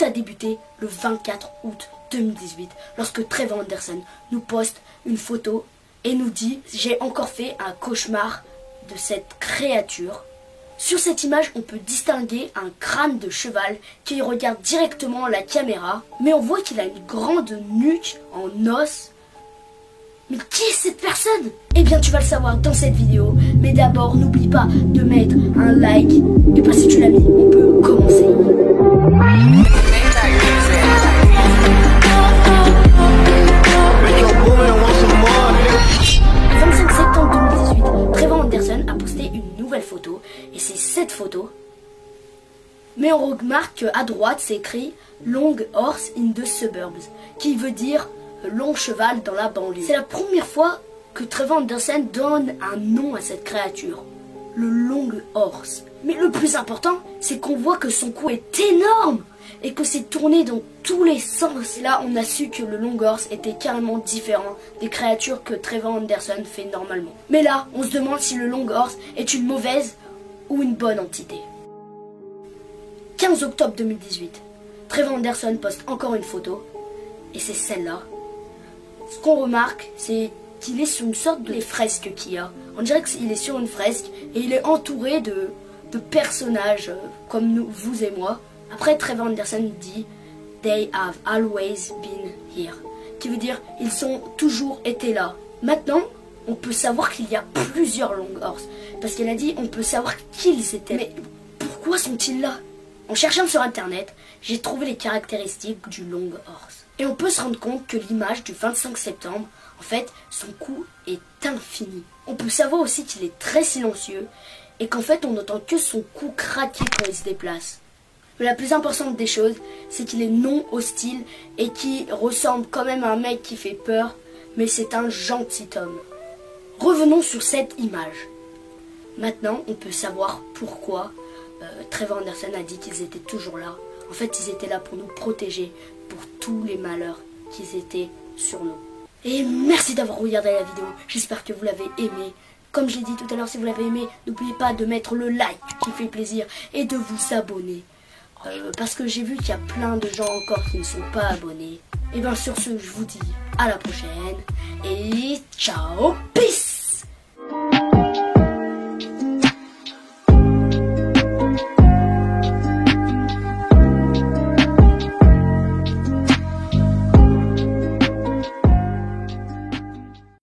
a débuté le 24 août 2018 lorsque Trevor Anderson nous poste une photo et nous dit « J'ai encore fait un cauchemar de cette créature ». Sur cette image, on peut distinguer un crâne de cheval qui regarde directement la caméra, mais on voit qu'il a une grande nuque en os. Mais qui est cette personne? Eh bien, tu vas le savoir dans cette vidéo. Mais d'abord, n'oublie pas de mettre un like. Et pas si tu l'as mis, on peut commencer. Le 25 septembre 2018, Trevor Anderson a posté une nouvelle photo. Et c'est cette photo. Mais on remarque qu'à droite, c'est écrit « Long horse in the suburbs », qui veut dire long cheval dans la banlieue. C'est la première fois que Trevor Anderson donne un nom à cette créature, le long horse. Mais le plus important, c'est qu'on voit que son cou est énorme et que c'est tourné dans tous les sens. Et là, on a su que le long horse était carrément différent des créatures que Trevor Anderson fait normalement. Mais là, on se demande si le long horse est une mauvaise ou une bonne entité. 15 octobre 2018, Trevor Anderson poste encore une photo et c'est celle-là. Ce qu'on remarque, c'est qu'il est sur une sorte de fresque qu'il y a. On dirait qu'il est sur une fresque et il est entouré de personnages comme nous, vous et moi. Après, Trevor Anderson dit « They have always been here », qui veut dire « Ils ont toujours été là ». Maintenant, on peut savoir qu'il y a plusieurs long horse, parce qu'elle a dit « On peut savoir qui ils étaient ». Mais pourquoi sont-ils là? En cherchant sur internet, j'ai trouvé les caractéristiques du long horse. Et on peut se rendre compte que l'image du 25 septembre, en fait, son cou est infini. On peut savoir aussi qu'il est très silencieux et qu'en fait, on n'entend que son cou craquer quand il se déplace. Mais la plus importante des choses, c'est qu'il est non hostile et qui ressemble quand même à un mec qui fait peur, mais c'est un gentil homme. Revenons sur cette image. Maintenant, on peut savoir pourquoi Trevor Anderson a dit qu'ils étaient toujours là. En fait, ils étaient là pour nous protéger, pour tous les malheurs qu'ils étaient sur nous. Et merci d'avoir regardé la vidéo, j'espère que vous l'avez aimé. Comme je l'ai dit tout à l'heure, si vous l'avez aimé, n'oubliez pas de mettre le like qui fait plaisir et de vous abonner. Parce que j'ai vu qu'il y a plein de gens encore qui ne sont pas abonnés. Et bien sur ce, je vous dis à la prochaine et ciao, peace.